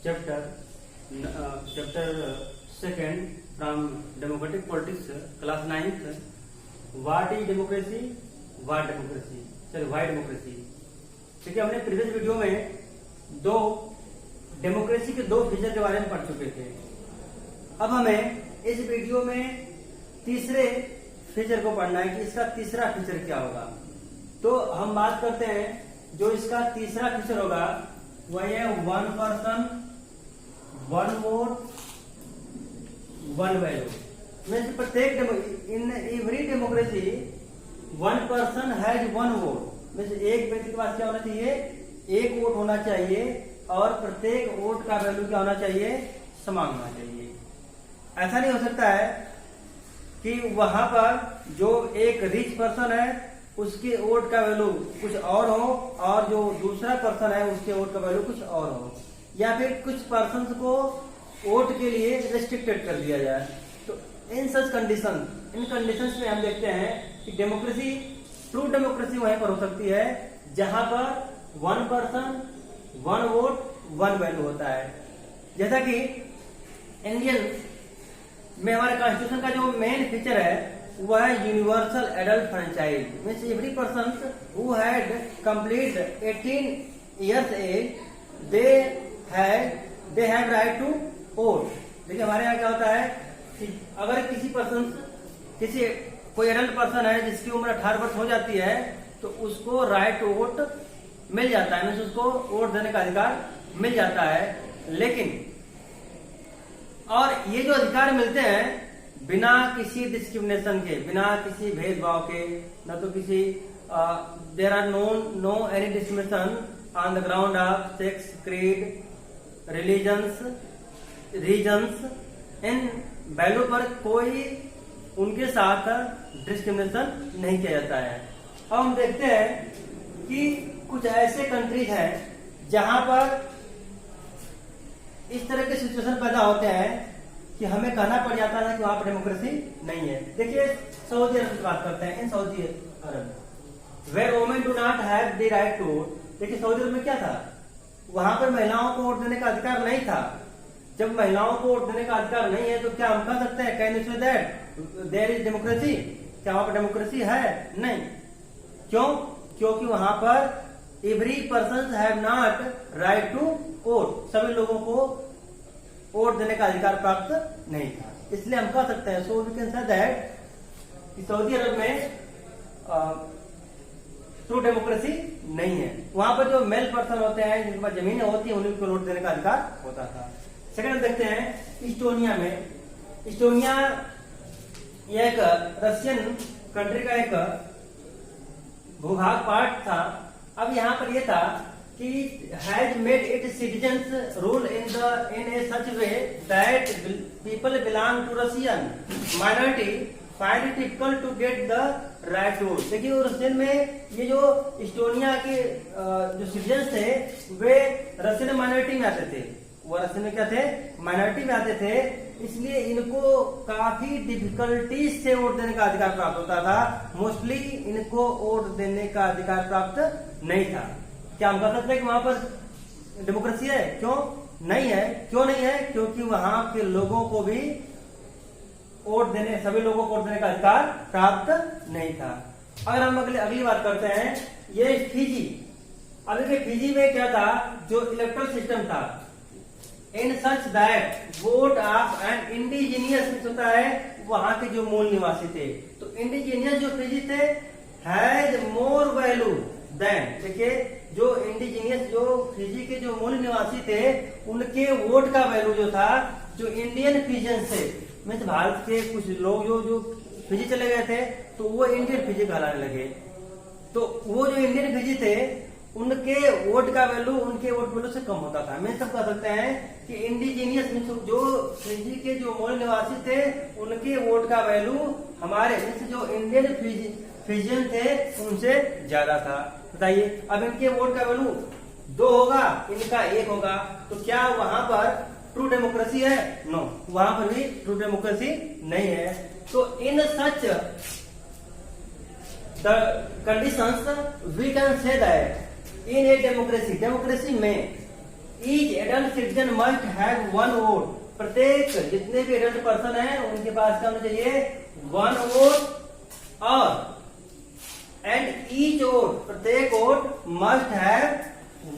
chapter second from democratic politics, class 9th. What is democracy? What democracy? Sorry, why democracy? क्योंकि हमने previous video में democracy के दो feature के बारे में पढ़ चुके थे। अब हमें इस वीडियो में तीसरे फीचर को पढ़ना है कि इसका तीसरा फीचर क्या होगा। तो हम बात करते हैं, जो इसका तीसरा फीचर होगा वह है one person one vote one value. Means प्रत्येक in every democracy one person has one vote. Means एक व्यक्ति के पास क्या होना चाहिए, एक वोट होना चाहिए और प्रत्येक वोट का वैल्यू क्या होना चाहिए, समान होना चाहिए। ऐसा नहीं हो सकता है कि वहां पर जो एक रिच पर्सन है उसके वोट का वैल्यू कुछ और हो और जो दूसरा पर्सन है उसके वोट का वैल्यू कुछ और हो, या फिर कुछ पर्सन को वोट के लिए रेस्ट्रिक्टेड कर दिया जाए। तो in such condition, in conditions में हम देखते हैं कि डेमोक्रेसी, ट्रू डेमोक्रेसी वहीं पर हो सकती है जहां पर one person one vote one value होता है। जैसा कि इंडियन में हमारे कॉन्स्टिट्यूशन का जो मेन फीचर है वह है universal adult franchise. Means every person who had complete 18 years age they have right to vote. देखिए हमारे यहाँ क्या होता है कि अगर किसी पर्सन, कोई एडल्ट पर्सन है जिसकी उम्र 18 वर्ष हो जाती है तो उसको राइट टू वोट मिल जाता है, मीन्स उसको वोट देने का अधिकार मिल जाता है। लेकिन और ये जो अधिकार मिलते हैं बिना किसी डिस्क्रिमिनेशन के, बिना किसी भेदभाव के, न तो किसी there are no any discrimination on the ground of sex, creed, religions, reasons. In value पर कोई उनके साथ डिस्क्रिमिनेशन नहीं किया जाता है। अब हम देखते हैं कि कुछ ऐसे कंट्रीज हैं जहां पर इस तरह के सिचुएशन पैदा होते हैं कि हमें कहना पड़ जाता है कि वहां पर डेमोक्रेसी नहीं है। देखिए सऊदी अरब की बात करते हैं। In Saudi Arabia where women do not have the right to vote. देखिए सऊदी अरब में क्या था, वहां पर महिलाओं को वोट देने का अधिकार नहीं था। जब महिलाओं को वोट देने का अधिकार नहीं है तो क्या हम कह सकते हैं, can you say that there is democracy? क्या वहां पर डेमोक्रेसी है? नहीं। क्यों? क्योंकि वहां पर every person have not right to vote. सभी लोगों को वोट देने का अधिकार प्राप्त नहीं था। इसलिए हम कह सकते हैं, so we can say that कि सऊदी अरब में ट्रू डेमोक्रेसी नहीं है। वहां पर जो मेल पर्सन होते हैं, जिनके पास जमीनें होती है, उन्हीं को वोट देने का अधिकार होता था। सेकंड देखते हैं इस्टोनिया में। इस्टोनिया यह एक रशियन कंट्री का एक भूभाग पार्ट था। अब यहाँ पर यह था कि has made it citizens rule in a such way that people belong to Russian minority find it difficult to get the right to vote. देखिए वो रशियन में ये जो इस्टोनिया के जो सिटीजन्स थे वे रशियन माइनॉरिटी में आते थे। वो रशियन में क्या थे, माइनॉरिटी में आते थे। इसलिए इनको काफी डिफिकल्टीज से वोट देने का अधिकार प्राप्त होता था। मोस्टली इनको वोट देने का अधिकार प्राप्त नहीं था। क्या हम कह सकते हैं कि वहां पर डेमोक्रेसी है? क्यों नहीं है? क्यों नहीं है? क्योंकि वहां के लोगों को भी वोट देने, सभी लोगों को वोट देने का अधिकार प्राप्त नहीं था। अगर हम अगली बात करते हैं, ये फिजी। अभी के फिजी में क्या था, जो इलेक्ट्रल सिस्टम था, in such that vote of an indigenous होता है वहां के जो मूल निवासी थे। तो इंडिजीनियस जो फिजी थे हैज मोर वैल्यू देन। देखिए जो इंडिजीनियस, जो फिजी के जो मूल निवासी थे, उनके वोट का वैल्यू जो था, जो इंडियन फिजियंस थे, मीन्स भारत के कुछ लोग जो फिजी चले गए थे तो वो इंडियन फिजी कहलाने लगे। तो वो जो इंडियन फिजी थे उनके वोट का वैल्यू उनके वोट वैल्यू से कम होता था। मीन्स हम कह सकते हैं कि इंडिजीनियस मीन्स जो फिजी के जो मूल निवासी थे उनके वोट का वैल्यू हमारे मीन्स जो इंडियन फिजियन थे उनसे ज्यादा था। बताइए अब इनके वोट का वैल्यू 2 होगा, इनका 1 होगा, तो क्या वहां पर ट्रू डेमोक्रेसी है? नो, वहां पर भी ट्रू डेमोक्रेसी नहीं है। तो in such the conditions we can say that in a democracy, democracy में each adult citizen must have 1 वोट। प्रत्येक जितने भी एडल्ट पर्सन है उनके पास क्या होना चाहिए, 1 वोट। और एंड ईच वोट, प्रत्येक वोट मस्ट हैव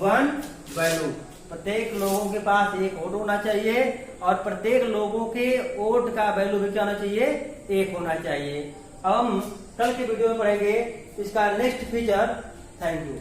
1 वैल्यू। प्रत्येक लोगों के पास एक वोट होना चाहिए और प्रत्येक लोगों के वोट का वैल्यू भी क्या होना चाहिए, 1 होना चाहिए। अब हम कल के वीडियो में पढ़ेंगे इसका नेक्स्ट फीचर। Thank you.